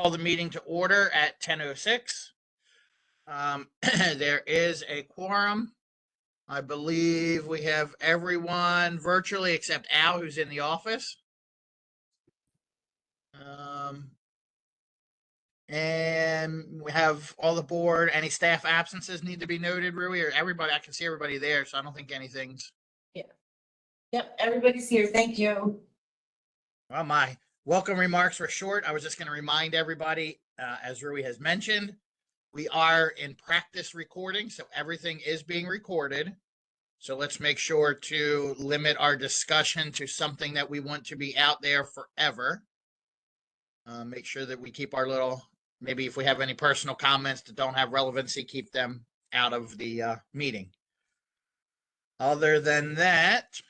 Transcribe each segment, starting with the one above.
Call the meeting to order at 10:06. There is a quorum. I believe we have everyone virtually except Al, who's in the office. And we have all the board. Any staff absences need to be noted, Rui, or everybody? I can see everybody there, so I don't think anything's. Yep, everybody's here. Thank you. Well, my welcome remarks were short. I was just going to remind everybody, as Rui has mentioned, we are in practice recording, so everything is being recorded. So let's make sure to limit our discussion to something that we want to be out there forever. Make sure that we keep our little, maybe if we have any personal comments that don't have relevancy, keep them out of the meeting. Other than that,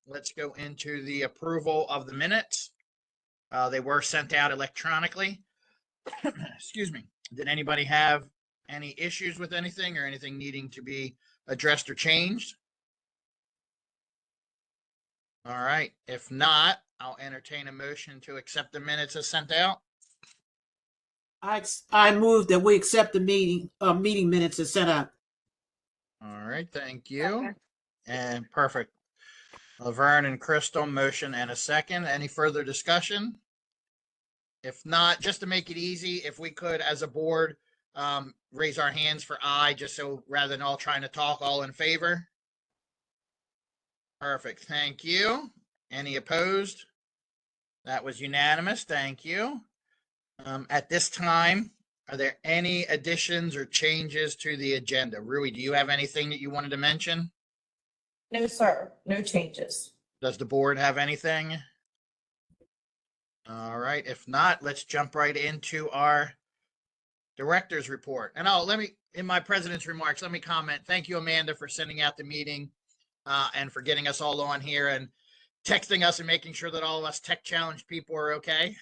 let's go into the approval of the minutes. They were sent out electronically. Excuse me. Did anybody have any issues with anything or anything needing to be addressed or changed? All right. If not, I'll entertain a motion to accept the minutes as sent out. I move that we accept the meeting minutes as sent out. All right. Thank you. And perfect. Laverne and Crystal, motion and a second. Any further discussion? If not, just to make it easy, if we could, as a board, raise our hands for aye, just so rather than all trying to talk, all in favor? Perfect. Thank you. Any opposed? That was unanimous. Thank you. At this time, are there any additions or changes to the agenda? Rui, do you have anything that you wanted to mention? No, sir. No changes. Does the board have anything? All right. If not, let's jump right into our director's report. And in my president's remarks, let me comment. Thank you, Amanda, for sending out the meeting and for getting us all on here and texting us and making sure that all of us tech challenged people are okay.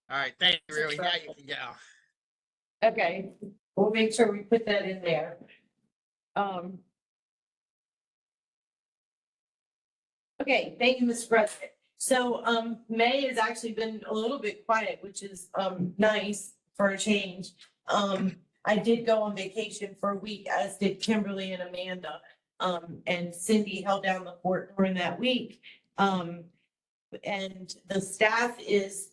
All right. Thank you, Rui. Now you can go. Okay. We'll make sure we put that in there. Okay. Thank you, Mr. President. So May has actually been a little bit quiet, which is nice for a change. I did go on vacation for a week, as did Kimberly and Amanda. And Cindy held down the fort during that week. And the staff is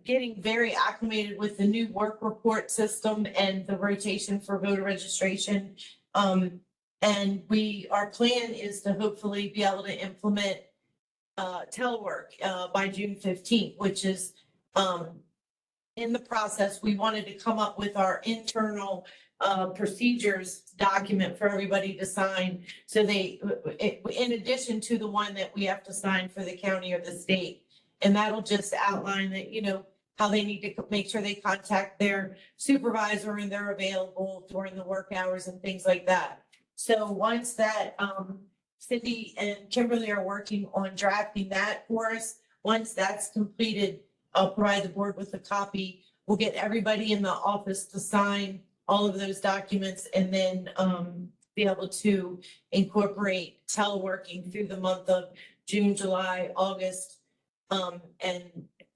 getting very acclimated with the new work report system and the rotation for voter registration. And our plan is to hopefully be able to implement telework by June 15th, which is in the process. We wanted to come up with our internal procedures document for everybody to sign. So in addition to the one that we have to sign for the county or the state, and that'll just outline that, how they need to make sure they contact their supervisor and they're available during the work hours and things like that. So once that, Cindy and Kimberly are working on drafting that for us. Once that's completed, I'll provide the board with a copy. We'll get everybody in the office to sign all of those documents and then be able to incorporate teleworking through the month of June, July, August, and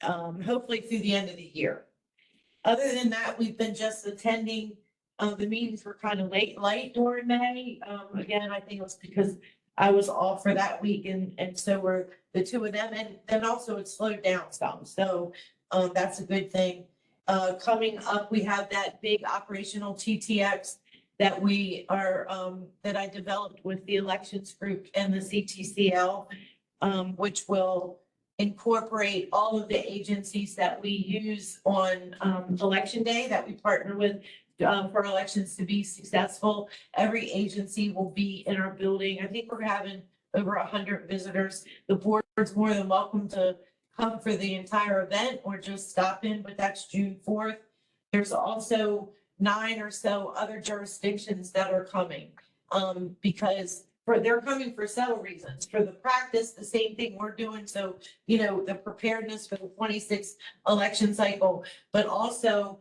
hopefully through the end of the year. Other than that, we've been just attending. The meetings were kind of light during May. Again, I think it was because I was off for that week, and so were the two of them, and then also it slowed down some. So that's a good thing. Coming up, we have that big operational TTX that we are that I developed with the elections group and the CTCL, which will incorporate all of the agencies that we use on election day that we partner with for elections to be successful. Every agency will be in our building. I think we're having over 100 visitors. The board's more than welcome to come for the entire event or just stop in, but that's June 4th. There's also 9 or so other jurisdictions that are coming because they're coming for several reasons. For the practice, the same thing we're doing. So, the preparedness for the 26th election cycle, but also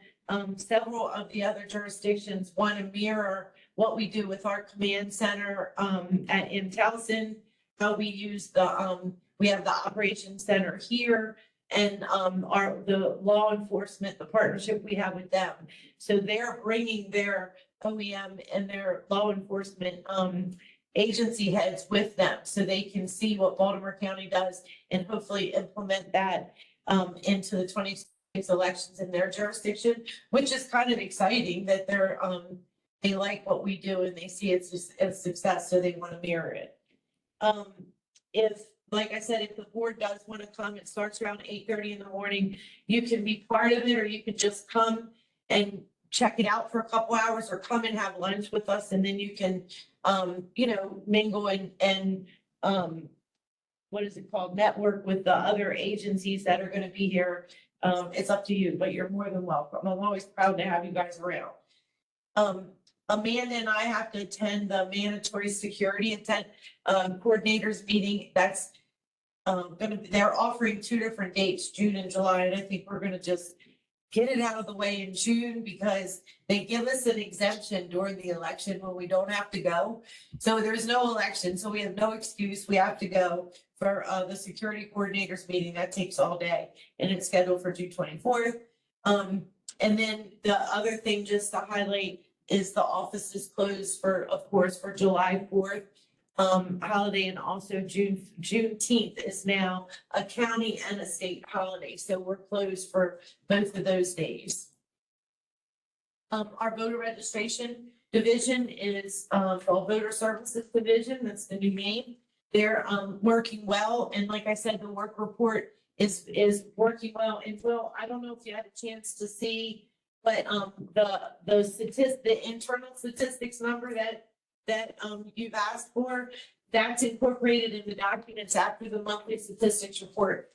several of the other jurisdictions want to mirror what we do with our command center in Towson, how we use we have the operations center here, and the law enforcement, the partnership we have with them. So they're bringing their OEM and their law enforcement agency heads with them, so they can see what Baltimore County does and hopefully implement that into the 26 elections in their jurisdiction, which is kind of exciting that they like what we do and they see it's just a success, so they want to mirror it. If, like I said, if the board does want to come, it starts around 8:30 in the morning. You can be part of it, or you could just come and check it out for a couple hours, or come and have lunch with us, and then you can, mingle and what is it called? Network with the other agencies that are going to be here. It's up to you, but you're more than welcome. I'm always proud to have you guys around. Amanda and I have to attend the mandatory security coordinators meeting. That's they're offering 2 different dates, June and July, and I think we're gonna just get it out of the way in June, because they give us an exemption during the election when we don't have to go. So there's no election, so we have no excuse. We have to go for the security coordinators meeting. That takes all day, and it's scheduled for June 24th. And then the other thing, just to highlight, is the office is closed for, of course, for July 4th holiday, and also Juneteenth is now a county and a state holiday, so we're closed for both of those days. Our voter registration division is called Voter Services Division. That's the new name. They're working well, and like I said, the work report is working well. And Will, I don't know if you had a chance to see, but the internal statistics number that you've asked for, that's incorporated in the documents after the monthly statistics report.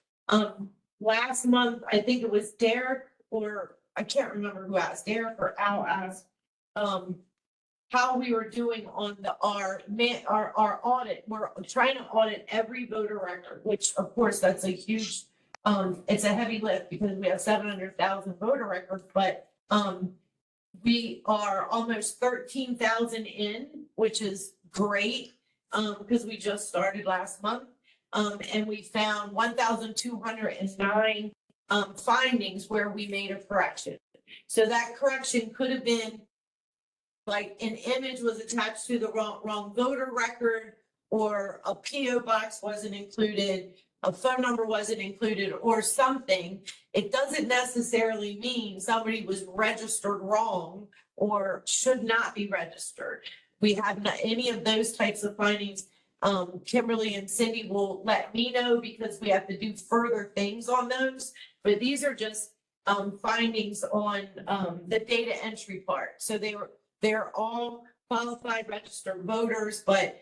Last month, I think it was Derek, or I can't remember who asked, Derek or Al asked, how we were doing on our audit. We're trying to audit every voter record, which of course that's a huge, it's a heavy lift because we have 700,000 voter records, but we are almost 13,000 in, which is great, because we just started last month. And we found 1,209 findings where we made a correction. So that correction could have been like an image was attached to the wrong voter record, or a PO box wasn't included, a phone number wasn't included, or something. It doesn't necessarily mean somebody was registered wrong or should not be registered. We have not any of those types of findings. Kimberly and Cindy will let me know, because we have to do further things on those. But these are just findings on the data entry part. So they're all qualified registered voters, but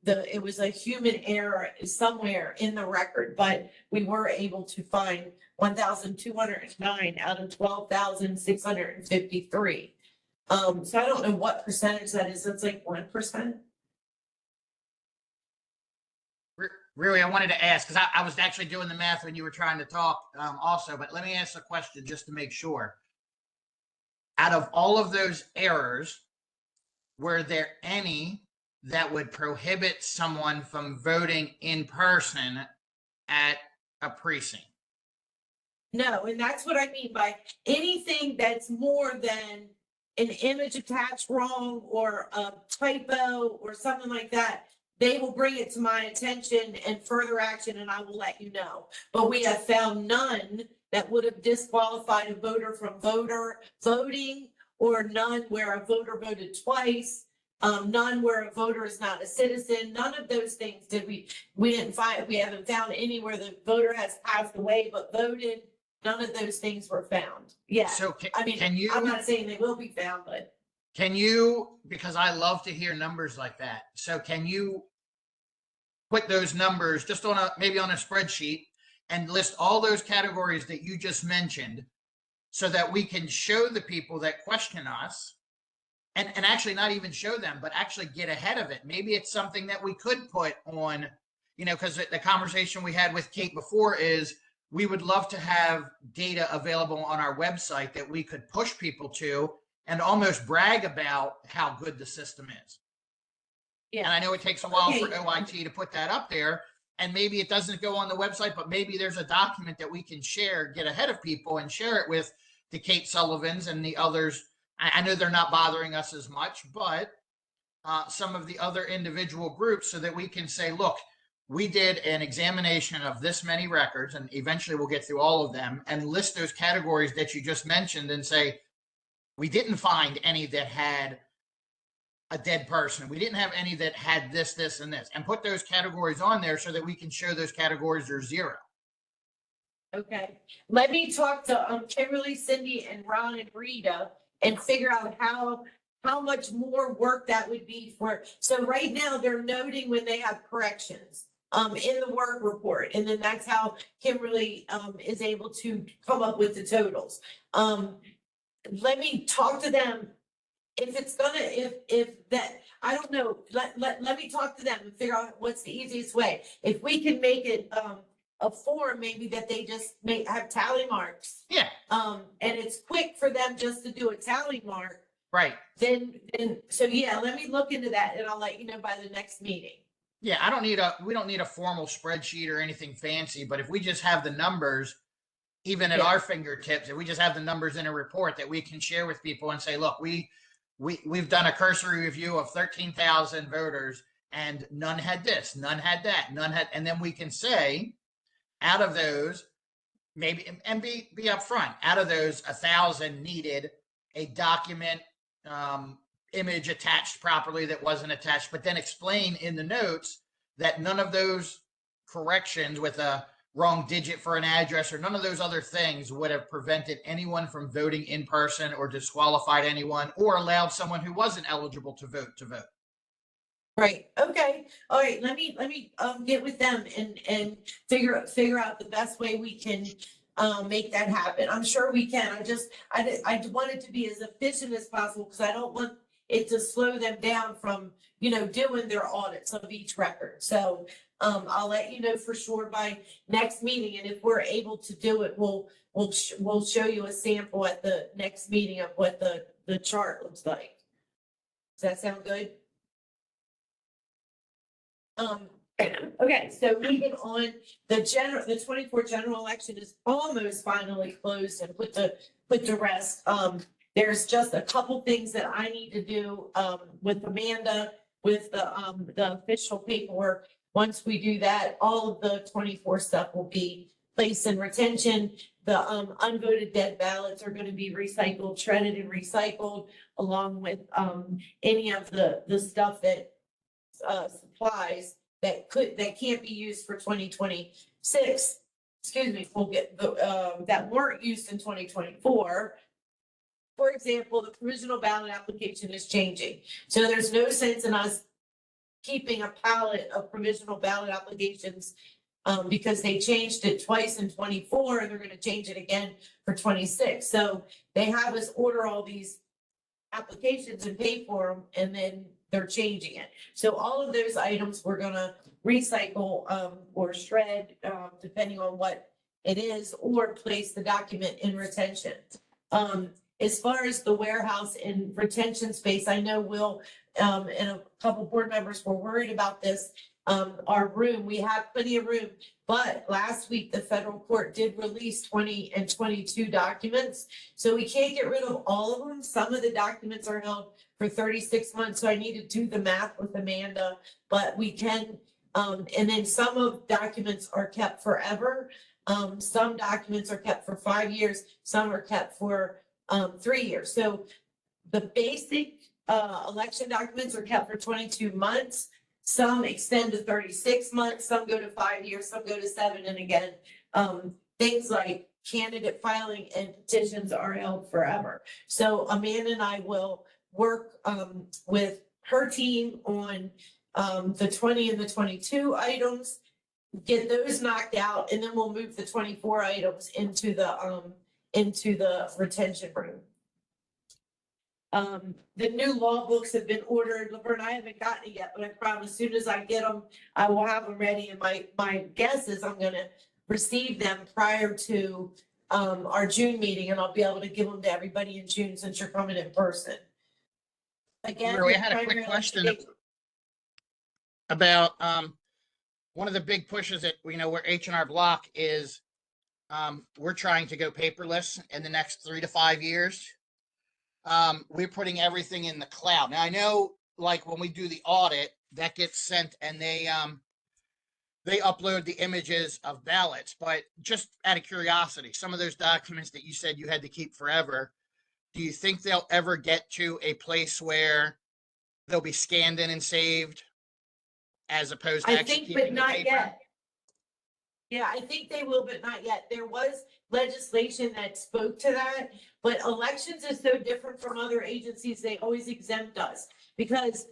it was a human error somewhere in the record, but we were able to find 1,209 out of 12,653. So I don't know what percentage that is. It's like 1%. Really, I wanted to ask, because I was actually doing the math when you were trying to talk also, but let me ask a question just to make sure. Out of all of those errors, were there any that would prohibit someone from voting in person at a precinct? No, and that's what I mean by anything that's more than an image attached wrong, or a typo or something like that. They will bring it to my attention and further action, and I will let you know. But we have found none that would have disqualified a voter from voting, or none where a voter voted twice, none where a voter is not a citizen. None of those things did we didn't find. We haven't found any where the voter has passed away but voted. None of those things were found. Yeah. So I'm not saying they will be found, but can you, because I love to hear numbers like that. So can you put those numbers just on maybe on a spreadsheet and list all those categories that you just mentioned, so that we can show the people that question us, and actually not even show them, but actually get ahead of it. Maybe it's something that we could put on, because the conversation we had with Kate before is, we would love to have data available on our website that we could push people to and almost brag about how good the system is. yeah. And I know it takes a while Okay. for OIT to put that up there, and maybe it doesn't go on the website, but maybe there's a document that we can share, get ahead of people and share it with the Kate Sullivans and the others. I know they're not bothering us as much, but some of the other individual groups, so that we can say, look, we did an examination of this many records, and eventually we'll get through all of them and list those categories that you just mentioned and say, we didn't find any that had a dead person. We didn't have any that had this, this, and this, and put those categories on there so that we can show those categories are zero. Okay, let me talk to Kimberly, Cindy, and Ron and Rita and figure out how much more work that would be for. So right now they're noting when they have corrections in the work report, and then that's how Kimberly is able to come up with the totals. Let me talk to them. If it's gonna, if that, I don't know, let me talk to them and figure out what's the easiest way. If we can make it a form, maybe that they just have tally marks. Yeah. And it's quick for them just to do a tally mark. Right. Then, so yeah, let me look into that and I'll let you know by the next meeting. Yeah, we don't need a formal spreadsheet or anything fancy, but if we just have the numbers, even at Yeah. our fingertips, if we just have the numbers in a report that we can share with people and say, look, we've done a cursory review of 13,000 voters and none had this, none had that, none had, and then we can say, out of those, maybe, and be upfront, out of those, 1,000 needed a document image attached properly that wasn't attached, but then explain in the notes that none of those corrections with a wrong digit for an address or none of those other things would have prevented anyone from voting in person or disqualified anyone or allowed someone who wasn't eligible to vote to vote. Right, okay, all right, let me get with them and figure out the best way we can make that happen. I'm sure we can. I want it to be as efficient as possible because I don't want it to slow them down from, doing their audits of each record. So I'll let you know for sure by next meeting, and if we're able to do it, we'll show you a sample at the next meeting of what the chart looks like. Does that sound good? Okay, so moving on, the 24 general election is almost finally closed and put to rest. There's just a couple things that I need to do, with Amanda, with the official paperwork. Once we do that, all of the 24 stuff will be placed in retention. The, unvoted dead ballots are gonna be recycled, shredded and recycled, along with, any of the stuff that supplies that can't be used for 2026, we'll get that weren't used in 2024. For example, the provisional ballot application is changing. So there's no sense in us keeping a pallet of provisional ballot applications because they changed it twice in 24 and they're gonna change it again for 26. So they have us order all these applications and pay for them, and then they're changing it. So all of those items we're gonna recycle or shred, depending on what it is, or place the document in retention. As far as the warehouse and retention space, I know Will and a couple board members were worried about this. Our room, we have plenty of room, but last week the federal court did release 20 and 22 documents. So we can't get rid of all of them. Some of the documents are held for 36 months. So I need to do the math with Amanda, but we can, and then some of documents are kept forever. Some documents are kept for 5 years. Some are kept for 3 years. So the basic election documents are kept for 22 months. Some extend to 36 months, some go to 5 years, some go to 7. And again, things like candidate filing and petitions are held forever. So Amanda and I will work with her team on the 20 and the 22 items, get those knocked out, and then we'll move the 24 items into the retention room. The new law books have been ordered. Laverne, I haven't gotten it yet, but I promise as soon as I get them, I will have them ready. And my guess is I'm gonna receive them prior to our June meeting, and I'll be able to give them to everybody in June since you're coming in person. Again, Really, I had a quick question about one of the big pushes that we know where H&R Block is, we're trying to go paperless in the next 3 to 5 years. We're putting everything in the cloud. Now I know, like when we do the audit, that gets sent and they upload the images of ballots. But just out of curiosity, some of those documents that you said you had to keep forever, do you think they'll ever get to a place where they'll be scanned in and saved as opposed to I actually think, keeping but the not paper? yet. Yeah, I think they will, but not yet. There was legislation that spoke to that, but elections is so different from other agencies. They always exempt us because,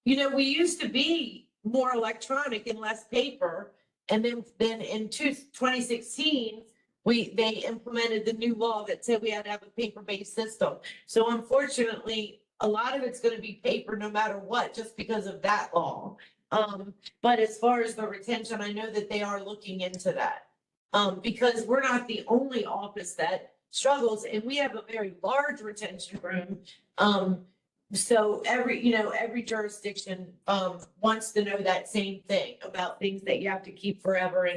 we used to be more electronic and less paper. And then in 2016, they implemented the new law that said we had to have a paper-based system. So unfortunately, a lot of it's going to be paper no matter what, just because of that law. But as far as the retention, I know that they are looking into that. Because we're not the only office that struggles, and we have a very large retention room. So every jurisdiction, wants to know that same thing about things that you have to keep forever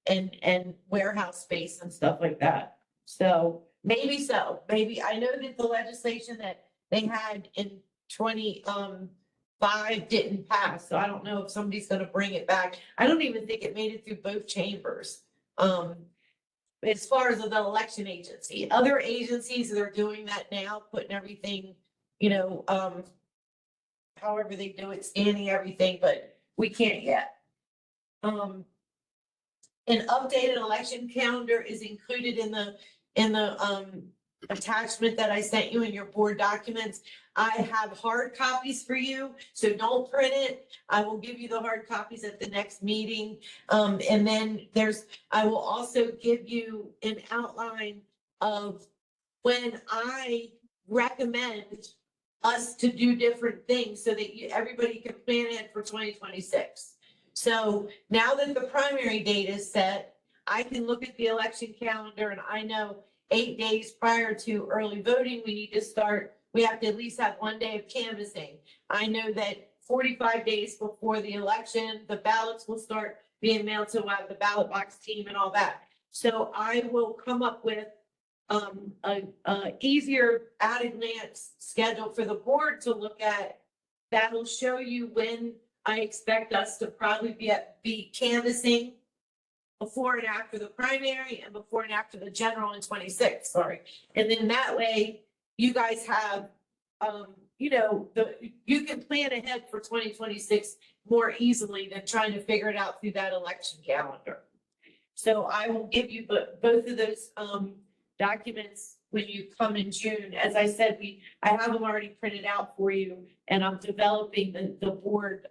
and warehouse space and stuff like that. So, maybe, I know that the legislation that they had in 2025 didn't pass, so I don't know if somebody's gonna bring it back. I don't even think it made it through both chambers. As far as the election agency, other agencies that are doing that now, putting everything, however they do it, scanning everything, but we can't yet. An updated election calendar is included in the attachment that I sent you in your board documents. I have hard copies for you, so don't print it. I will give you the hard copies at the next meeting. And then I will also give you an outline of when I recommend us to do different things so that everybody can plan ahead for 2026. So now that the primary date is set, I can look at the election calendar and I know 8 days prior to early voting, we have to at least have 1 day of canvassing. I know that 45 days before the election, the ballots will start being mailed to the ballot box team and all that. So I will come up with a easier at a glance schedule for the board to look at. That'll show you when I expect us to probably be canvassing before and after the primary and before and after the general in 26, sorry. And then that way you guys have, you can plan ahead for 2026 more easily than trying to figure it out through that election calendar. So I will give you both of those, documents when you come in June. As I said, I have them already printed out for you, and I'm developing the board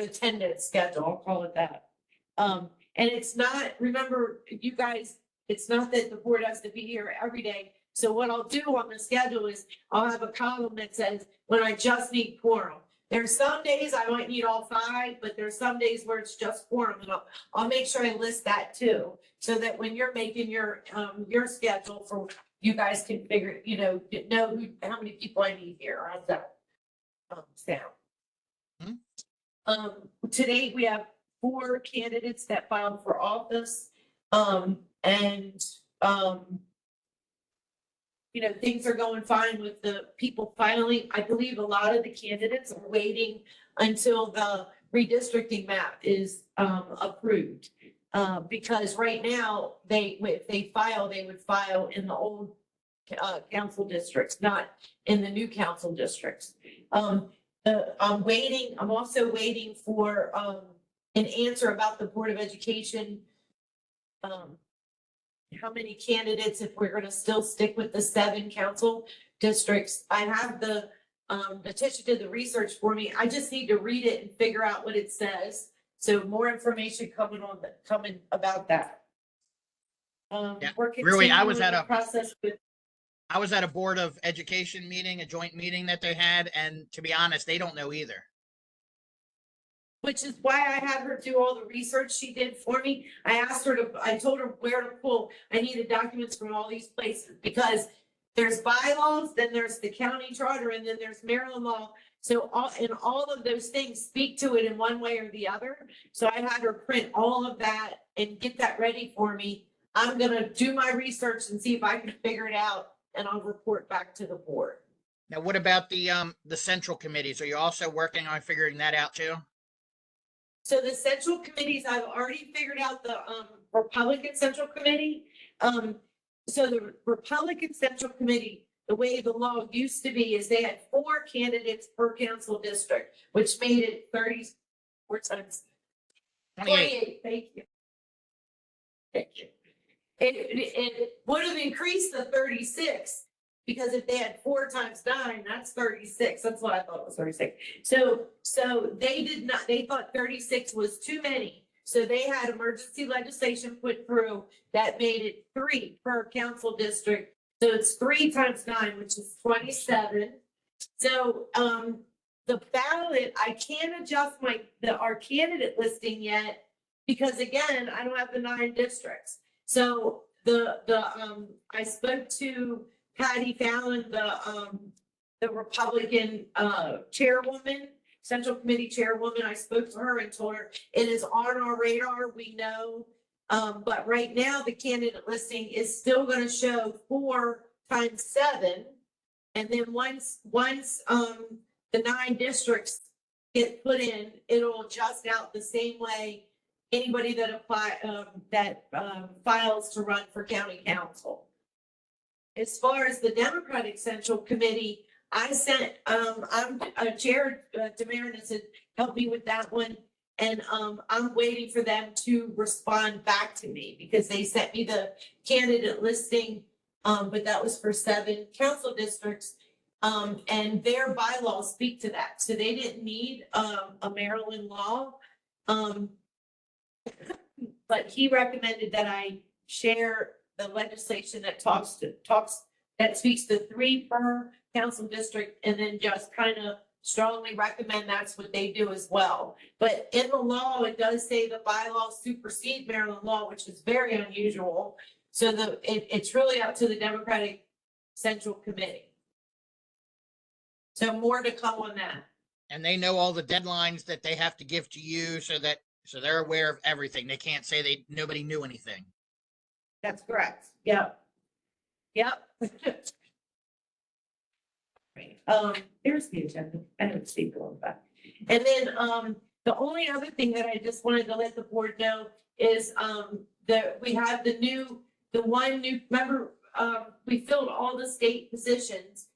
attendance schedule, I'll call it that. And it's not, remember, you guys, it's not that the board has to be here every day. So what I'll do on the schedule is I'll have a column that says when I just need quorum. There's some days I might need all 5, but there's some days where it's just quorum, and I'll make sure I list that too, so that when you're making your schedule for, you guys can figure, know how many people I need here. How's that sound? Today we have 4 candidates that filed for office, things are going fine with the people filing. I believe a lot of the candidates are waiting until the redistricting map is approved. Because right now, if they file, they would file in the old council districts, not in the new council districts. I'm also waiting for an answer about the Board of Education. How many candidates, if we're gonna still stick with the 7 council districts. I have Tisha did the research for me. I just need to read it and figure out what it says. So more information coming about that. Yeah. We're Rui, I continuing was at the a process with, I was at a Board of Education meeting, a joint meeting that they had, and to be honest, they don't know either. which is why I had her do all the research she did for me. I told her where to pull. I needed documents from all these places because there's bylaws, then there's the county charter, and then there's Maryland law. So all of those things speak to it in one way or the other. So I had her print all of that and get that ready for me. I'm gonna do my research and see if I can figure it out, and I'll report back to the board. Now, what about the central committees? Are you also working on figuring that out too? So the central committees, I've already figured out the Republican Central Committee. So the Republican Central Committee, the way the law used to be is they had 4 candidates per council district, which made it 34 times 28. Thank you. Thank you. It would have increased to 36 because if they had 4 times 9, that's 36. That's what I thought it was 36. So they did not, they thought 36 was too many. So they had emergency legislation put through that made it 3 per council district. So it's 3 times 9, which is 27. So the ballot, I can't adjust our candidate listing yet because again, I don't have the 9 districts. So I spoke to Patty Fallon, the Republican chairwoman, Central Committee chairwoman. I spoke to her and told her it is on our radar. We know, but right now the candidate listing is still going to show 4 times 7, and then once the 9 districts get put in, it'll adjust out the same way anybody that files to run for county council. As far as the Democratic Central Committee, I sent, I'm Chair Demarin said, help me with that one. And I'm waiting for them to respond back to me because they sent me the candidate listing, but that was for 7 council districts. And their bylaws speak to that. So they didn't need a Maryland law. But he recommended that I share the legislation that that speaks to 3 per council district, and then just kind of strongly recommend that's what they do as well. But in the law, it does say the bylaws supersede Maryland law, which is very unusual. So it's really up to the Democratic Central Committee. So more to come on that. And they know all the deadlines that they have to give to you so they're aware of everything. They can't say nobody knew anything. That's correct. Yep. Here's the agenda. I don't see going back. And then the only other thing that I just wanted to let the board know is that we have one new member. We filled all the state positions.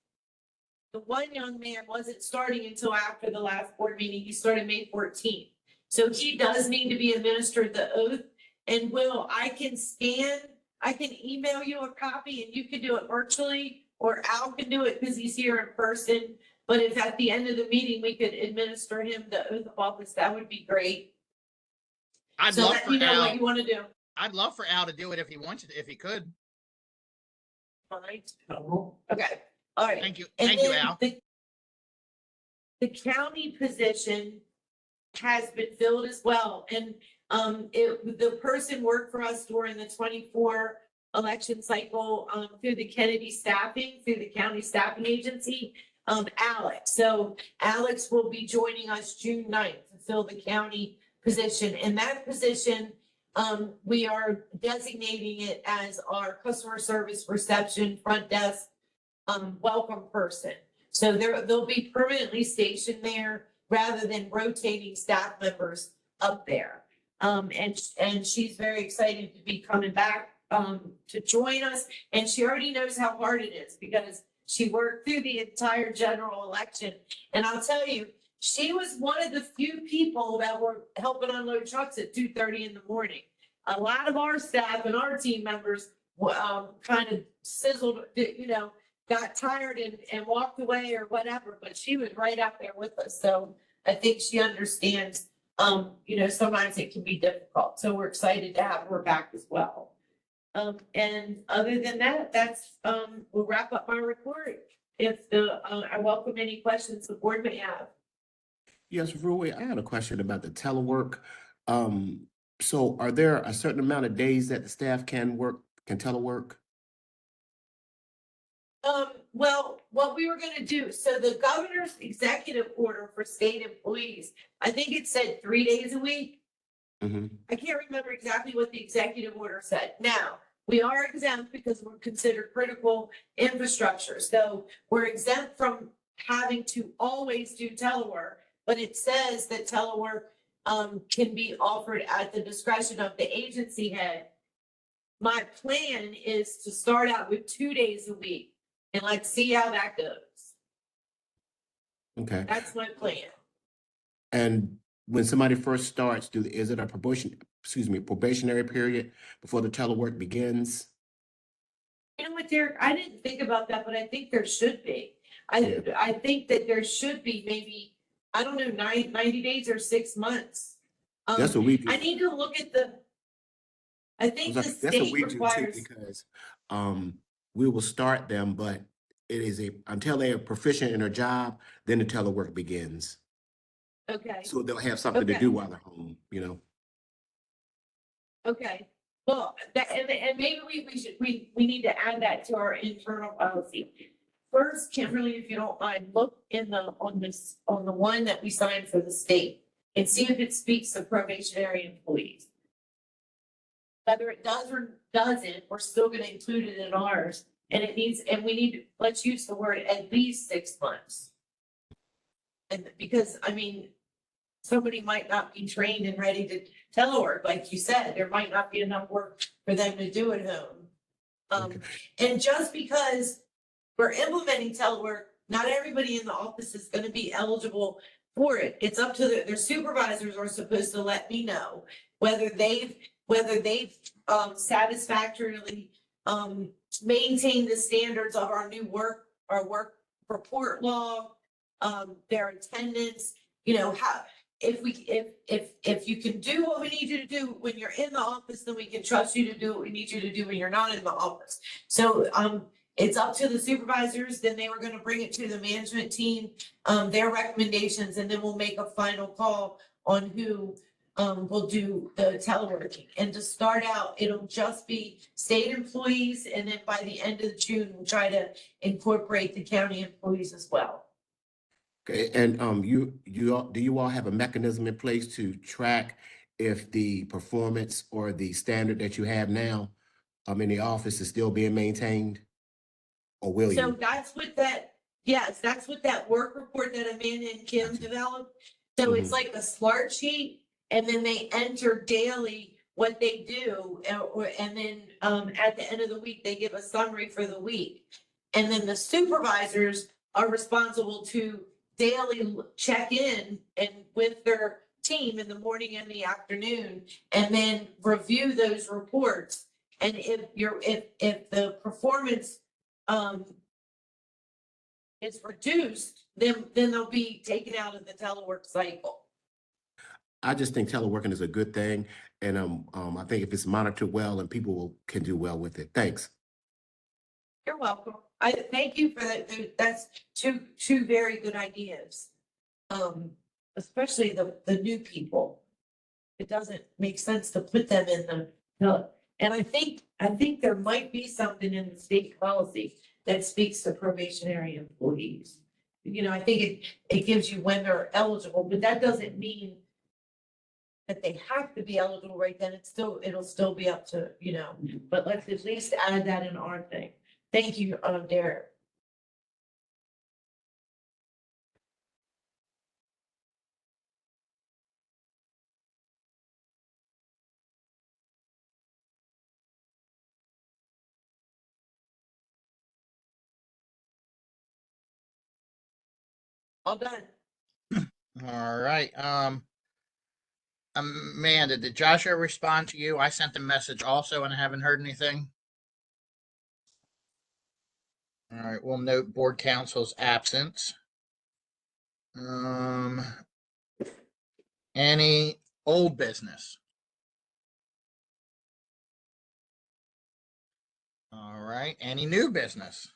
The one young man wasn't starting until after the last board meeting. He started May 14th. So he does need to be administered the oath. And I can email you a copy and you can do it virtually, or Al can do it because he's here in person. But if at the end of the meeting, we could administer him the oath of office, that would be great. I'd So love let for me know Al. what you want to do. I'd love for Al to do it if he wanted, if he could. Fine. Okay. All right. Thank you. And Thank you, then Al. The county position has been filled as well. And the person worked for us during the 24 election cycle through the Kennedy staffing, through the county staffing agency, Alex. So Alex will be joining us June 9th to fill the county position. And that position, we are designating it as our customer service reception front desk welcome person. So they'll be permanently stationed there rather than rotating staff members up there. And she's very excited to be coming back to join us. And she already knows how hard it is because she worked through the entire general election. And I'll tell you, she was one of the few people that were helping unload trucks at 2:30 in the morning. A lot of our staff and our team members kind of sizzled, got tired and walked away or whatever, but she was right out there with us. So I think she understands, sometimes it can be difficult. So we're excited to have her back as well. And other than that, we'll wrap up my report. I welcome any questions the board may have. Yes, Rui, I had a question about the telework. So are there a certain amount of days that the staff can telework? Well, what we were gonna do, so the governor's executive order for state employees, I think it said 3 days a week. Mhm. I can't remember exactly what the executive order said. Now, we are exempt because we're considered critical infrastructure. So we're exempt from having to always do telework, but it says that telework can be offered at the discretion of the agency head. My plan is to start out with 2 days a week and let's see how that goes. Okay. That's my plan. And when somebody first starts, is it a probationary period before the telework begins? You know what, Derek, I didn't think about that, but I think there should be. Yeah. I think that there should be maybe, I don't know, 90 days or 6 months. That's what we I do. need to look at the, I I think was the like, that's what state we do too, requires, because we will start them, but it is until they are proficient in their job, then the telework begins. okay, So they'll have something to Okay. do while they're home, you know? okay. Well, that, and maybe we need to add that to our internal policy. First, Kimberly, if you don't mind, look on the one that we signed for the state and see if it speaks to probationary employees. Whether it does or doesn't, we're still gonna include it in ours, and we need, let's use the word at least 6 months. And because, I mean, somebody might not be trained and ready to telework, like you said, there might not be enough work for them to do at home. Okay. And just because we're implementing telework, not everybody in the office is gonna be eligible for it. It's up to their supervisors are supposed to let me know whether they've satisfactorily maintained the standards of our work report log, their attendance, how, if you can do what we need you to do when you're in the office, then we can trust you to do what we need you to do when you're not in the office. So, it's up to the supervisors, then they were gonna bring it to the management team, their recommendations, and then we'll make a final call on who will do the teleworking. And to start out, it'll just be state employees, and then by the end of June, we'll try to incorporate the county employees as well. Okay, and do you all have a mechanism in place to track if the performance or the standard that you have now in the office is still being maintained? Or will So you? that's what that work report that Amanda and Kim Gotcha. developed. So it's Mhm. like a smart sheet, and then they enter daily what they do, and then, at the end of the week, they give a summary for the week. And then the supervisors are responsible to daily check in and with their team in the morning and the afternoon, and then review those reports. And if the performance, is reduced, then they'll be taken out of the telework cycle. I just think teleworking is a good thing, and I think if it's monitored well and people can do well with it. Thanks. You're welcome. I thank you for that. That's two very good ideas. Especially the new people. It doesn't make sense to put them in the, and I think there might be something in the state policy that speaks to probationary employees. I think it gives you when they're eligible, but that doesn't mean that they have to be eligible right then. It'll still be up to, but let's at least add that in our thing. Thank you, Derek. All done. All right. Amanda, did Joshua respond to you? I sent a message also and I haven't heard anything. All right, we'll note board counsel's absence. Any old business? All right, any new business?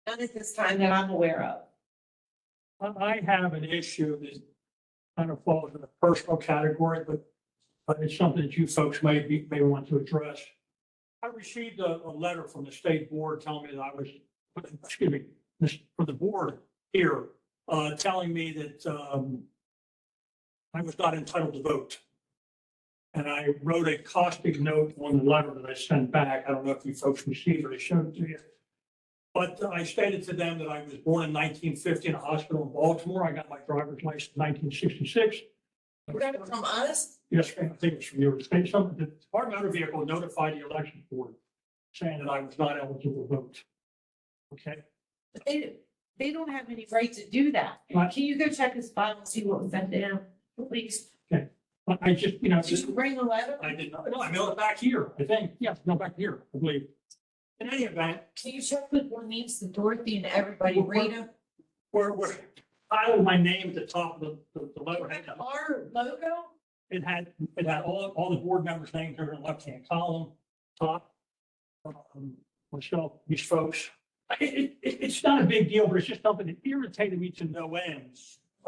None at this time that I'm aware of. I have an issue that kind of falls in the personal category, but it's something that you folks may want to address. I received a letter from the state board telling me that I was, excuse me, from the board here, telling me that, I was not entitled to vote. And I wrote a caustic note on the letter that I sent back. I don't know if you folks received it, I showed it to you. But I stated to them that I was born in 1950 in a hospital in Baltimore. I got my driver's license in 1966. You got it from us? Yes, ma'am, I think it's from your state. The Department of Motor Vehicle notified the election board saying that I was not eligible to vote. Okay, But they don't have any right to do that. Right. Can you go check his file and see what was sent to him, please? but I just, you know, Did you bring the letter? I did not, no, I mailed it back here, I think. Yes, no, back here, I believe. In any event, Can you check with Bernice and Dorothy and everybody, Rita? where I had my name at the top of the letterhead. Our logo? It had all the board members' names there in the left-hand column, top. Myself, these folks. It's not a big deal, but it's just something that irritated me to no end.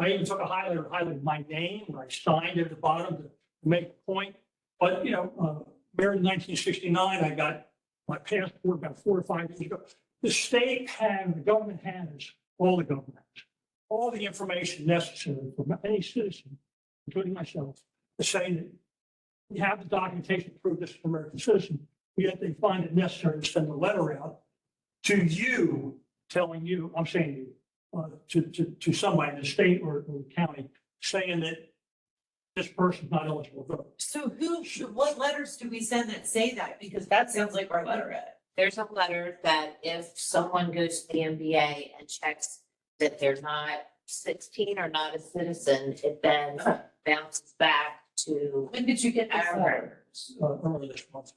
I even took a highlighter and highlighted my name, and I signed at the bottom to make a point. But, you know, married in 1969, I got my passport about 4 or 5 years ago. The state has, the government has, all the government has, all the information necessary for any citizen, including myself, to say that we have the documentation to prove this is an American citizen, yet they find it necessary to send a letter out to you, telling you, I'm saying you, to somebody in the state or the county, saying that this person's not eligible to vote. So what letters do we send that say that? Because that sounds like our letterhead. There's a letter that if someone goes to the MBA and checks that they're not 16 or not a citizen, it then bounces back to When did you get this our letter? Earlier this month.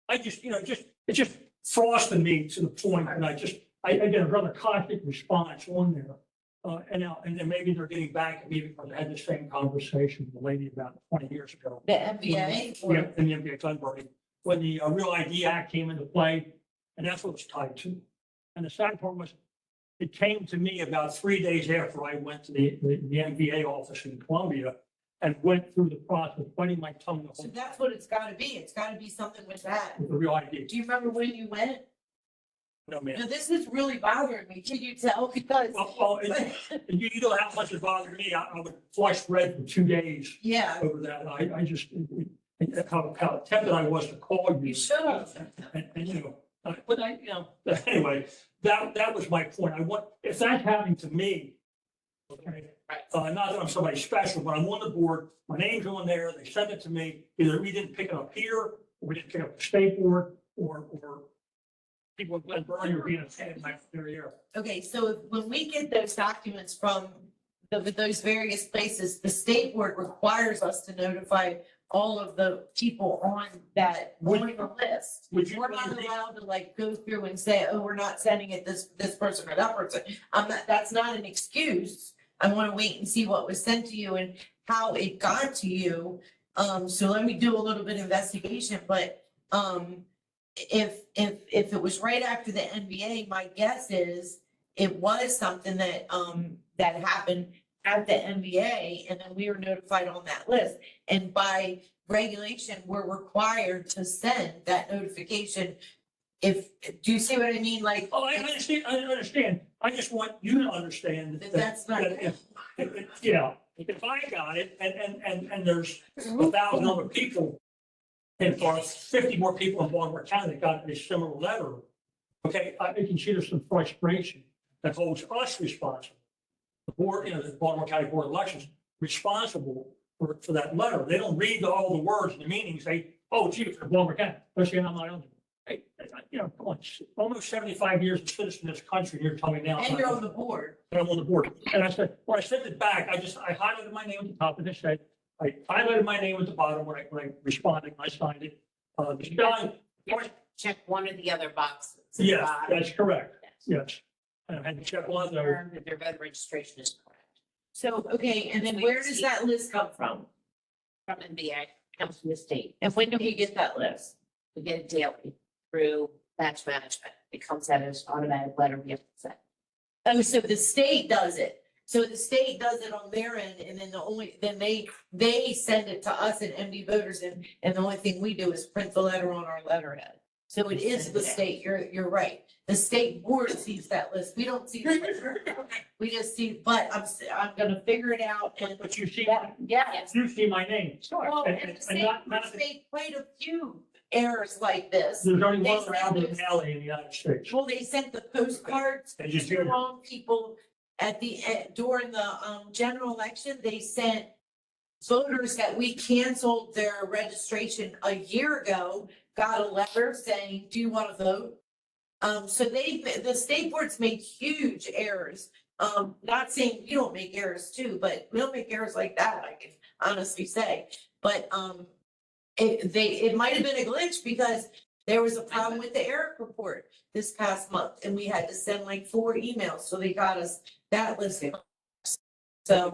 I just, you know, it just frosted me to the point, and I get a rather caustic response on there. And then maybe they're getting back at me because I had the same conversation with the lady about 20 years ago. The MBA? Yeah, in the MBA Glenbury, when the Real ID Act came into play, and that's what it's tied to. And the sad part was, it came to me about 3 days after I went to the MBA office in Columbia and went through the process, biting my tongue the So whole that's what it's gotta be. It's gotta be something with that. with the Real ID. Do you remember when you went? No, man. No, this is really bothering me. Can you tell? Because. Well, and you know how much it bothered me. I would flush red for 2 days Yeah, over that. I just, how tempted I was to call you. you should have. And, you know, but anyway, that was my point. If that's happening to me, okay, not that I'm somebody special, but I'm on the board, my name's on there, they send it to me, either we didn't pick it up here, or we didn't pick up the state board, or people in Glenbury are being a pain in my area. Okay, so when we get those documents from those various places, the state board requires us to notify all of the people on that, on the list. Would you We're not rather- allowed to like go through and say, oh, we're not sending it this person or that person. That's not an excuse. I want to wait and see what was sent to you and how it got to you. So let me do a little bit of investigation, but, if it was right after the NBA, my guess is it was something that, that happened at the NBA, and then we were notified on that list. And by regulation, we're required to send that notification. Do you see what I mean? Like. Oh, I understand. I just want you to understand that. That's not. that if I got it and there's 1,000 other people, and or 50 more people in Baltimore County that got a similar letter, okay, I can see there's some frustration that holds us responsible. The board, the Baltimore County Board of Elections, responsible for that letter. They don't read all the words and the meanings. They, oh, gee, for Baltimore County, they're saying I'm not eligible. Hey, come on, almost 75 years of citizen in this country, you're telling me now. And you're on the board. And I'm on the board. And I said, when I sent it back, I highlighted my name at the top and I said, I highlighted my name at the bottom when I responded, I signed it. The spelling, check one of the other boxes. at the yes, bottom. that's correct. Yes. Yes. And I had to check one of those. Confirm that their voter registration is correct. So, okay, and then where does that list come from? From NBA, comes from the state. And when do we get that list? We get it daily through batch management. It comes out as automatic letter we have to send. Oh, so the state does it. So the state does it on their end, and then they send it to us and MD voters, and the only thing we do is print the letter on our letterhead. So it is the state, you're right. The state board sees that list. We don't see the list. We just see, but I'm gonna figure it out and. But you see, Yes. you see my name. Well, And- and the and state not- board's made quite a few errors like this. There's only They one send around those- the alley in the United States. Well, they sent the postcards They just to do. the wrong people during the, general election. They sent voters that we canceled their registration a year ago, got a letter saying, do you want to vote? So the state board's made huge errors. Not saying you don't make errors too, but we don't make errors like that, I can honestly say. But, it might have been a glitch because there was a problem with the ERIC report this past month, and we had to send like 4 emails, so they got us that listed. So,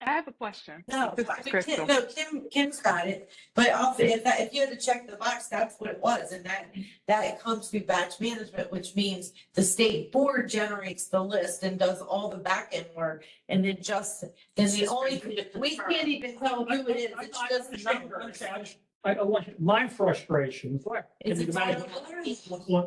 I have a question. no, This is Crystal. Kim's got it, but if you had to check the box, that's what it was, and that comes through batch management, which means the state board generates the list and does all the back end work, and then the only, we can't even tell who it is, it's just numbers. I want my frustration. It's a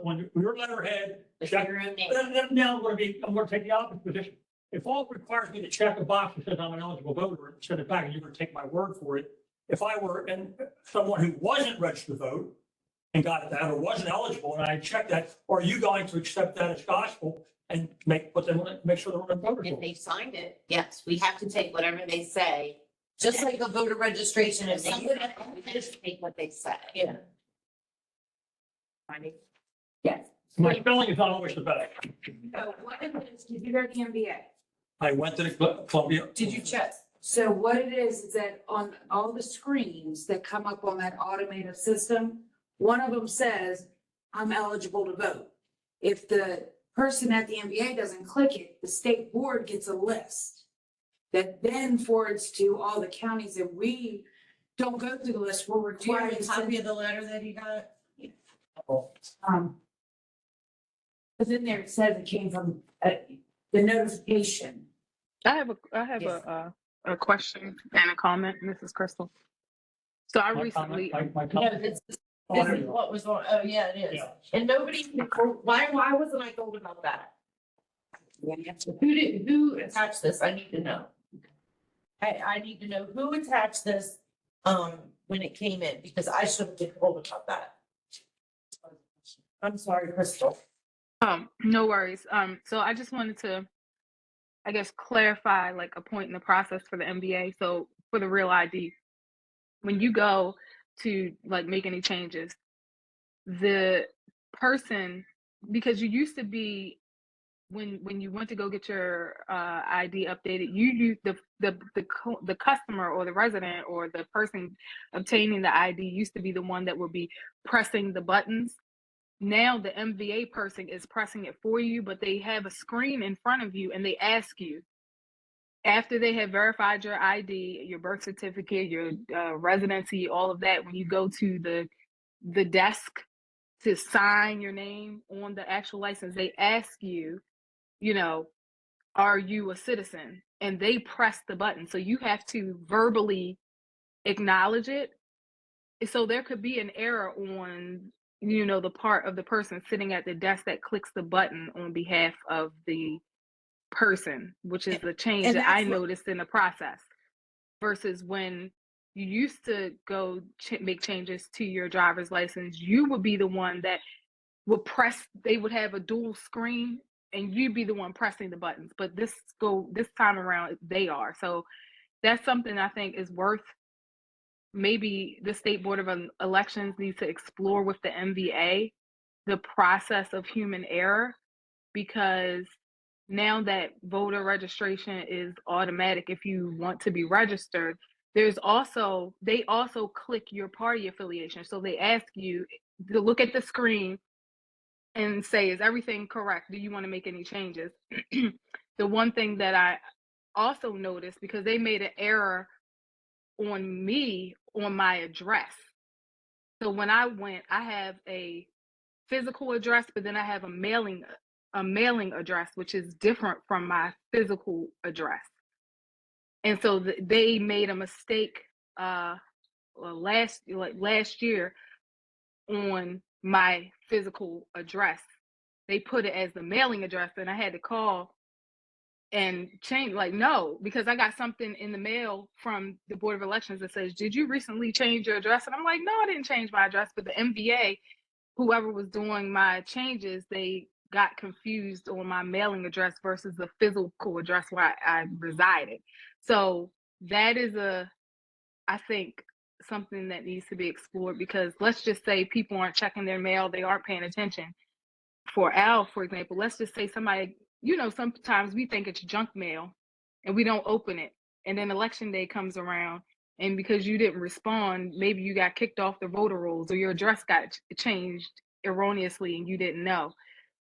When your letterhead, check. Your own name. Now I'm gonna take the opposite position. If all it requires me to check a box that says I'm an eligible voter and send it back, and you're gonna take my word for it. If I were someone who wasn't registered to vote and got that, or wasn't eligible, and I checked that, are you going to accept that as gospel and make sure they're on voters? If they signed it, yes, we have to take whatever they say. Just like a voter registration, if And somebody. they just take what they say. Yeah. Yes. My spelling is not always the best. So what it is, did you go to the MBA? I went to the Columbia. Did you check? So what it is that on all the screens that come up on that automated system, one of them says, I'm eligible to vote. If the person at the MBA doesn't click it, the state board gets a list that then forwards to all the counties, and we don't go through the list. We're Do you have required a to send copy of the letter that he got? But then there it says it came from the notification. I have Yes. a question and a comment, Mrs. Crystal. So I My recently, comment- my No, comment- this is Oh, there you go. what was on, oh, yeah, it is. Yeah. And nobody, why wasn't I told about that? Who attached this? I need to know. I need to know who attached this, when it came in, because I should have been told about that. I'm sorry, Crystal. no worries. So I just wanted to, I guess, clarify like a point in the process for the MBA. So for the real ID, when you go to like make any changes, the person, because you used to be, when you went to go get your ID updated, you the customer or the resident or the person obtaining the ID used to be the one that would be pressing the buttons. Now the MVA person is pressing it for you, but they have a screen in front of you and they ask you, after they have verified your ID, your birth certificate, your residency, all of that, when you go to the desk to sign your name on the actual license, they ask you, are you a citizen? And they press the button. So you have to verbally acknowledge it. So there could be an error on, the part of the person sitting at the desk that clicks the button on behalf of the person, which is the change And that I that's what- noticed in the process versus when you used to go make changes to your driver's license, you would be the one that would they would have a dual screen and you'd be the one pressing the buttons. But this time around, they are. So that's something I think is worth, maybe the State Board of Elections needs to explore with the MVA, the process of human error, because now that voter registration is automatic, if you want to be registered, they also click your party affiliation. So they ask you to look at the screen and say, is everything correct? Do you want to make any changes? The one thing that I also noticed, because they made an error on me on my address. So when I went, I have a physical address, but then I have a mailing a mailing address, which is different from my physical address. And so they made a mistake last year on my physical address. They put it as the mailing address, and I had to call and change, like, no, because I got something in the mail from the Board of Elections that says, did you recently change your address? And I'm like, no, I didn't change my address. But the MVA, whoever was doing my changes, they got confused on my mailing address versus the physical address where I resided. So that is I think, something that needs to be explored, because let's just say people aren't checking their mail, they aren't paying attention. For Al, for example, let's just say somebody, sometimes we think it's junk mail and we don't open it. And then election day comes around, and because you didn't respond, maybe you got kicked off the voter rolls, or your address got changed erroneously and you didn't know.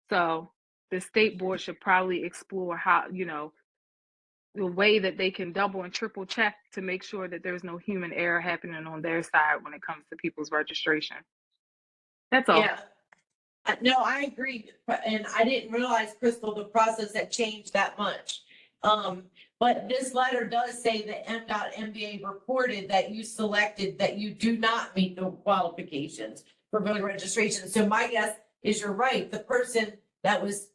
So the state board should probably explore how, the way that they can double and triple check to make sure that there's no human error happening on their side when it comes to people's registration. That's all. Yeah. No, I agree. And I didn't realize, Crystal, the process had changed that much. But this letter does say that MDA reported that you selected that you do not meet the qualifications for voter registration. So my guess is you're right. The person that was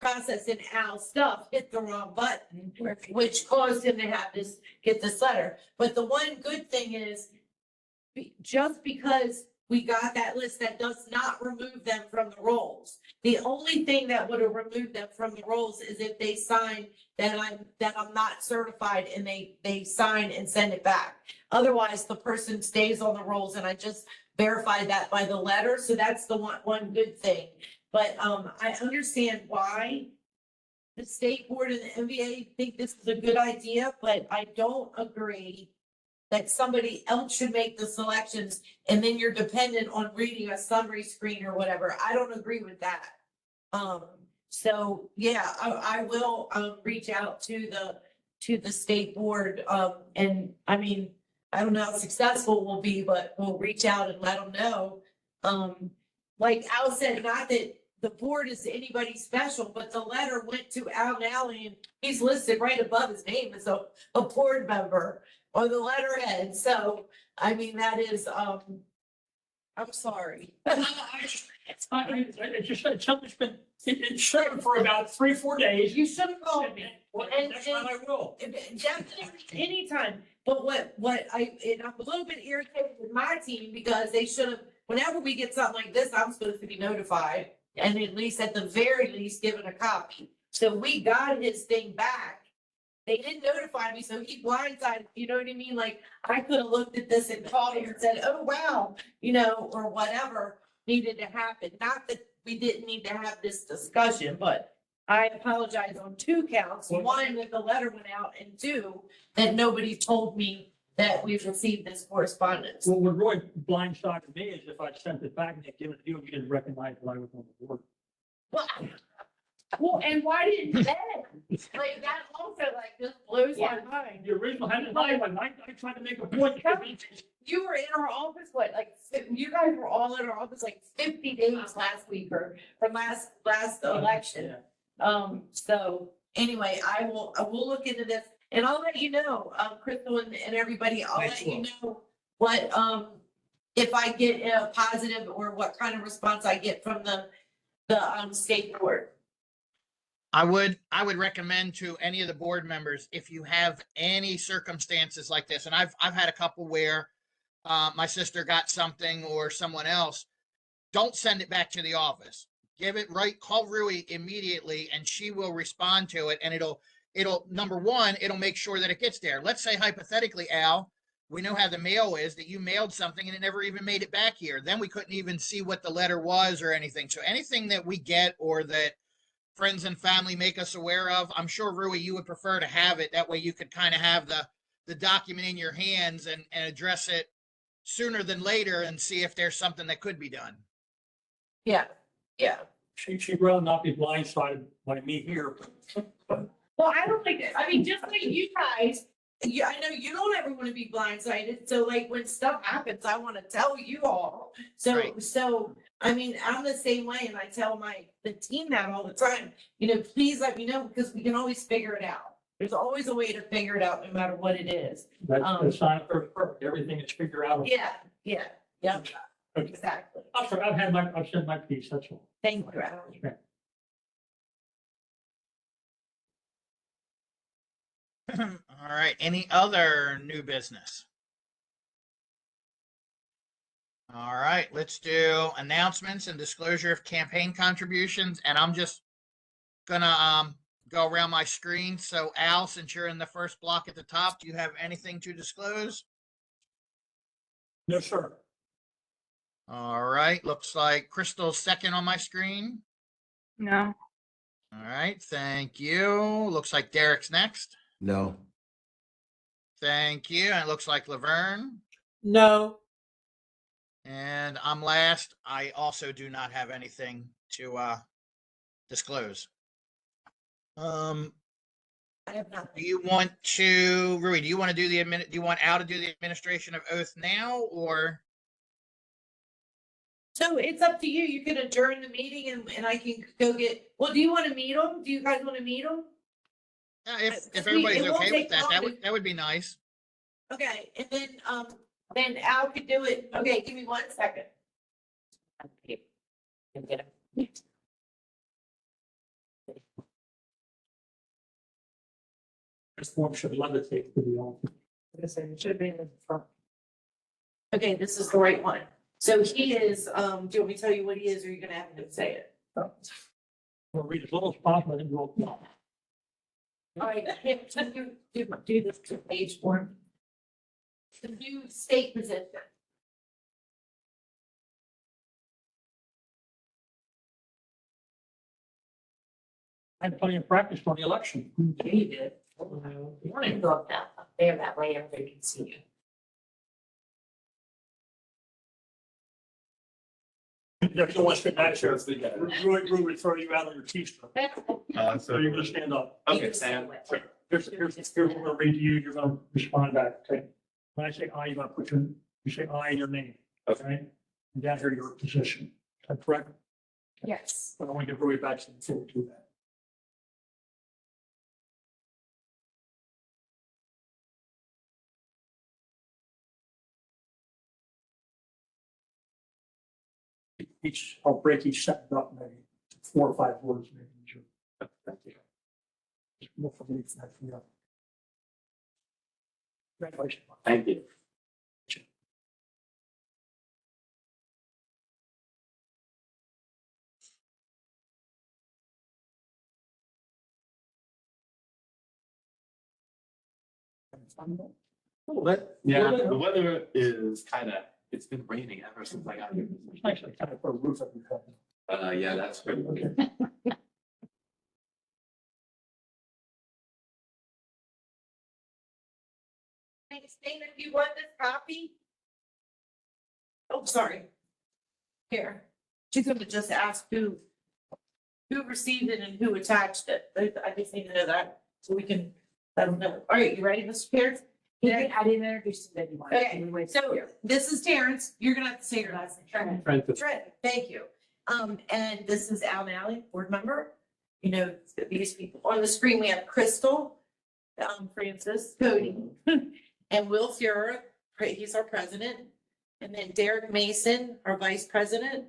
processing Al's stuff hit the wrong button, which caused him to get this letter. But the one good thing is, just because we got that list, that does not remove them from the rolls. The only thing that would have removed them from the rolls is if they sign that I'm not certified, and they sign and send it back. Otherwise, the person stays on the rolls, and I just verified that by the letter. So that's the one good thing. But I understand why the state board and the MVA think this is a good idea, but I don't agree that somebody else should make the selections and then you're dependent on reading a summary screen or whatever. I don't agree with that. So yeah, I will reach out to the state board. And I mean, I don't know how successful we'll be, but we'll reach out and let them know. Like Al said, not that the board is anybody special, but the letter went to Al Nally, and he's listed right above his name as a board member on the letterhead. So, I mean, that is, I'm sorry. It's been, it's showed for about 3-4 days. You should have called me. Well, next time I will. Definitely, anytime. But and I'm a little bit irritated with my team, because they should have, whenever we get something like this, I'm supposed to be notified, and at the very least, given a copy. So we got his thing back. They didn't notify me, so he blindsided, you know what I mean? Like, I could have looked at this and called him and said, oh, wow, or whatever needed to happen. Not that we didn't need to have this discussion, but I apologize on 2 counts. One, that the letter went out, and 2, that nobody told me that we've received this correspondence. Well, what really blindsided me is if I sent it back and they'd given it to you, and you didn't recognize that I was on the board. Well, and why didn't they? Like, that also just blows my mind. The original had it live, and I tried to make a point. You were in our office, you guys were all in our office like 50 days last week or last election. So anyway, I will look into this, and I'll let you know, Crystal and everybody, I'll let you know what, if I get a positive or what kind of response I get from the state board. I would recommend to any of the board members, if you have any circumstances like this, and I've had a couple where my sister got something or someone else, don't send it back to the office. Call Rui immediately, and she will respond to it, and it'll number one, it'll make sure that it gets there. Let's say hypothetically, Al, we know how the mail is, that you mailed something and it never even made it back here. Then we couldn't even see what the letter was or anything. So anything that we get or that friends and family make us aware of, I'm sure, Rui, you would prefer to have it. That way you could kind of have the document in your hands and address it sooner than later and see if there's something that could be done. Yeah. She'd rather not be blindsided by me here. Well, I don't think, just like you guys, I know you don't ever want to be blindsided. So like when stuff happens, I want to tell you all. So, Right. so I mean, I'm the same way and I tell the team that all the time, please let me know because we can always figure it out. There's always a way to figure it out no matter what it is. That's not perfect. Everything is figured out. Yeah, Okay. exactly. I'm sorry, I've said my piece, that's all. Thank you, Al. All right, any other new business? All right, let's do announcements and disclosure of campaign contributions, and I'm just gonna go around my screen. So Al, since you're in the first block at the top, do you have anything to disclose? No, sir. All right, looks like Crystal's second on my screen. No. All right, thank you. Looks like Derek's next. No. Thank you. And it looks like Laverne. No. And I'm last. I also do not have anything to disclose. I have nothing. Do you want to, Rui, do you want to do do you want Al to do the administration of oath now, or? So it's up to you. You can adjourn the meeting and I can go do you want to meet them? Do you guys want to meet them? If It everybody's won't okay take with that, long that would be nice. Okay, and then Al could do it. Okay, give me 1 second. This form should levitate to the office. I say it should be in the front. Okay, this is the right one. So he is, do you want me to tell you what he is, or are you gonna have him say it? We'll read as little as possible and we'll. All right, can you do this to page form? The new state position. I had plenty of practice for the election. Yeah, you did. You want to go up there, that way everybody can see you. If you want to sit back, sir, Roy would throw you out on your teeth. So you're gonna stand up. Okay, Sam. Here's what we're gonna read to you, you're gonna respond back, okay? When I say I, you're gonna put you say I in your name, okay? And down here, your position, is that correct? Yes. But I want to give Roy back some before we do that. I'll break each sentence up, maybe 4 or 5 words, maybe. Thank you. Look for me, thank you. Congratulations. Thank you. Yeah, the weather is it's been raining ever since I got here. It's actually kind of put a roof over your head. Yeah, that's great. Thanks, Dana, if you want this copy? Oh, sorry. Here, she's gonna just ask who received it and who attached it. I just need to know that, so we can let them know. All right, you ready, Mr. Pierce? I didn't introduce you to anyone. Okay, so this is Terrence. You're gonna have to say your last name. Francis. Trent, thank you. And this is Al Nally, board member. You know, these people on the screen, we have Crystal, Francis, Cody, and Will Fuhrer, he's our president. And then Derek Mason, our vice president.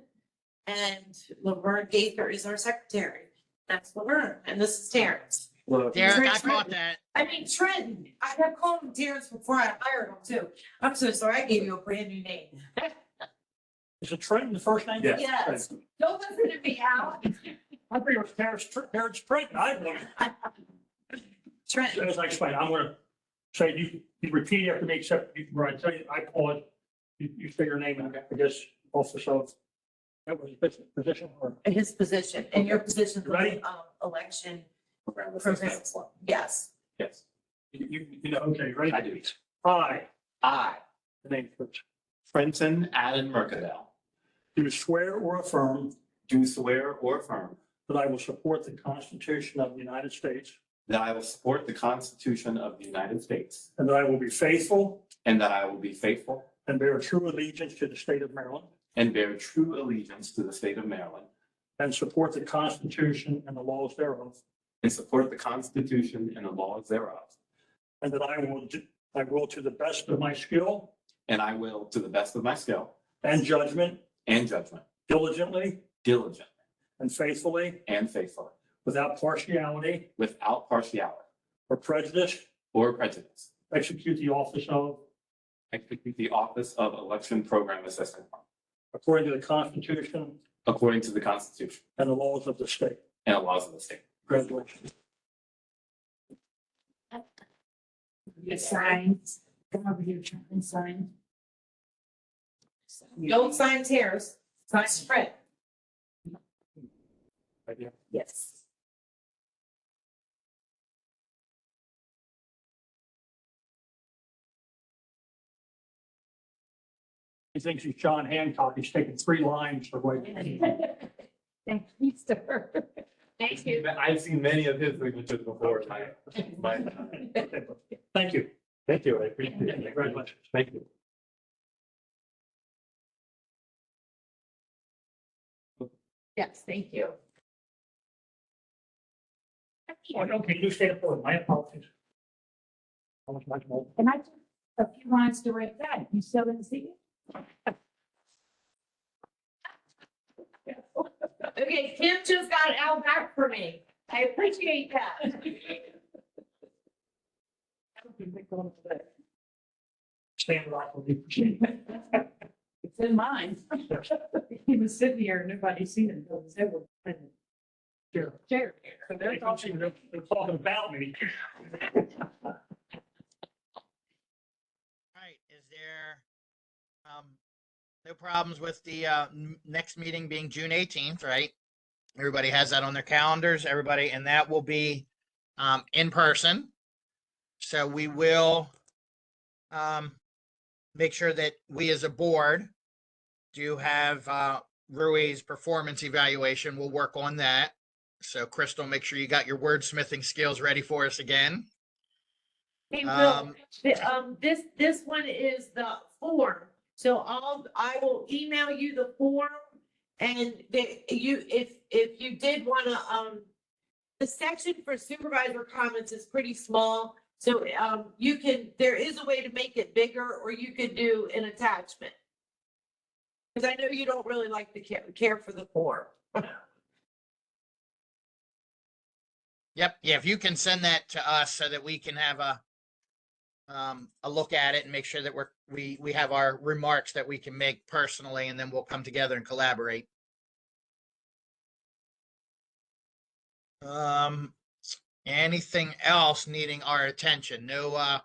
And Laverne Gaither is our secretary. That's Laverne, and this is Terrence. Derek, I caught that. I mean, Trenton, I have called him Terrence before I hired him too. I'm so sorry, I gave you a brand new name. Is it Trent in the first name? Yes. Yes, don't listen to me, Al. I think it was Terrence Trent. I believe. Trent, As I explained, I'm gonna say, you repeat after me, except where I tell you, I call it, you say your name, and I guess also, so that was his position or. his position, and your position, Ready? election Program. program, yes. Yes, You know, okay, ready? I do. I, the name first, Trenton Allen Mercadale, do swear or affirm do swear or affirm that I will support the Constitution of the United States that I will support the Constitution of the United States and that I will be faithful and that I will be faithful and bear true allegiance to the state of Maryland and bear true allegiance to the state of Maryland, and support the Constitution and the laws thereof, and support the Constitution and the laws thereof, and that I will to the best of my skill and I will, to the best of my skill and judgment, and judgment, diligently diligently and faithfully, and faithfully, without partiality without partiality or prejudice, or prejudice, execute the office of, execute the office of Election Program Assistant according to the Constitution according to the Constitution and the laws of the state. and the laws of the state. Congratulations. Get signed. Come over here, try and sign. Don't sign tears, sign spread. Right here. Yes. He thinks he's John Hancock. He's taken 3 lines for what. Thank you, sir. Thank you. I've seen many of his signatures before. Thank you. Thank you. I appreciate it. Congratulations. Thank you. Yes, thank you. Oh, okay, you stay up for my apologies. How much more? And I took a few lines to write that. You still didn't see it? Okay, Kim just got Al back for me. I appreciate that. Stand rock with you. It's in mine. He was sitting here and nobody seen him. It was able to Sure. share. So They're they're talking. talking about me. Right, is there, no problems with the, next meeting being June 18th, right? Everybody has that on their calendars, everybody, and that will be, in person. So we will, make sure that we as a board do have, Rui's performance evaluation. We'll work on that. So Crystal, make sure you got your wordsmithing skills ready for us again. Hey, Bill, this one is the form. So I will email you the form and if you did wanna, the section for supervisor comments is pretty small. So, there is a way to make it bigger or you could do an attachment. Cause I know you don't really like to care for the form. Yep, yeah, if you can send that to us so that we can have a look at it and make sure that we have our remarks that we can make personally, and then we'll come together and collaborate. Anything else needing our attention? No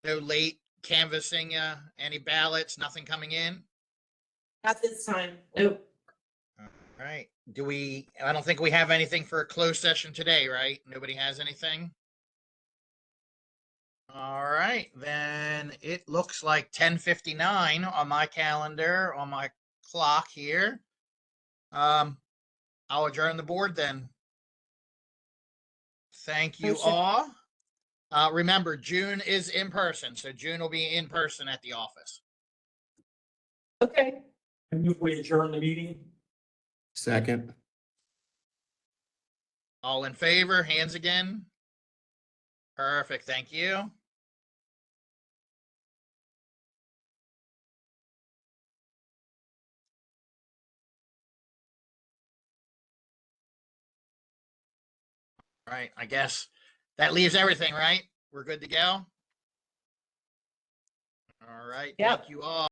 late canvassing, any ballots, nothing coming in? Not this time. Nope. All right, I don't think we have anything for a closed session today, right? Nobody has anything? All right, then it looks like 10:59 on my calendar, on my clock here. I'll adjourn the board then. Thank you Motion. all. Remember, June is in person, so June will be in person at the office. Okay. And we adjourn the meeting. Second. All in favor, hands again? Perfect, thank you. All right, I guess that leaves everything, right? We're good to go? All right, Yep. thank you all.